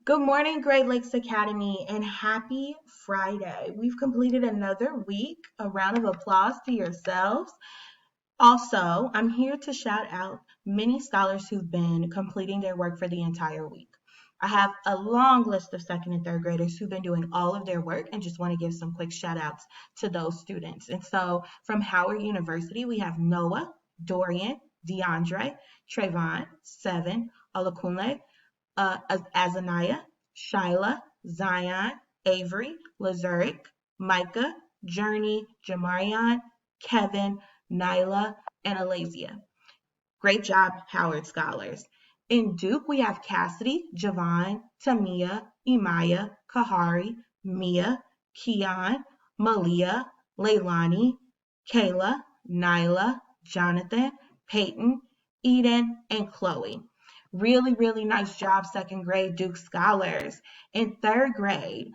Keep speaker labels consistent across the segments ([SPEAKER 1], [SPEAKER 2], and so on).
[SPEAKER 1] Good morning, Great Lakes Academy, and happy Friday. We've completed another week. A round of applause to yourselves. Also, I'm here to shout out many scholars who've been completing their work for the entire week. I have a long list of second and third graders who've been doing all of their work and just want to give some quick shout outs to those students. And so from Howard University, we have Noah, Dorian, DeAndre, Trayvon, Seven, Olakunle, Azaniah, Shyla, Zion, Avery, Lazuric, Micah, Journey, Jamarion, Kevin, Nyla, and Alazia. Great job, Howard Scholars. In Duke, we have Cassidy, Javon, Tamia, Imaya, Kahari, Mia, Keon, Malia, Leilani, Kayla, Nyla, Jonathan, Peyton, Eden, and Chloe. Really, really nice job, second grade Duke Scholars. In third grade,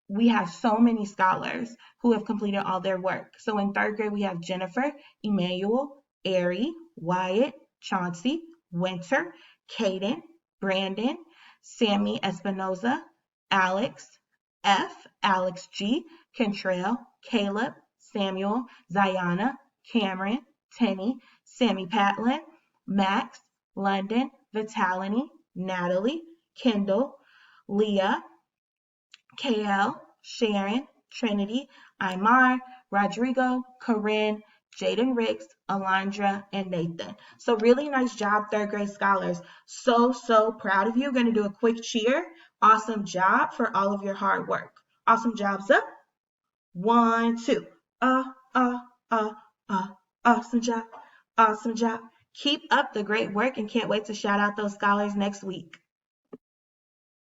[SPEAKER 1] we have so many scholars who have completed all their work. So in third grade, we have Jennifer, Emmanuel, Ari, Wyatt, Chauncey, Winter, Caden, Brandon, Sammy Espinoza, Alex F, Alex G, Kentrell, Caleb, Samuel, Ziana, Cameron, Tenny, Sammy Patlin, Max, London, Vitality, Natalie, Kendall, Leah, KL, Sharon, Trinity, Imar, Rodrigo, Corinne, Jaden Riggs, Alondra, and Nathan. So really nice job, third grade scholars. So proud of you. Going to do a quick cheer. Awesome job for all of your hard work. Awesome jobs up. One, two. Uh, uh, uh, uh. Awesome job. Awesome job. Keep up the great work and can't wait to shout out those scholars next week.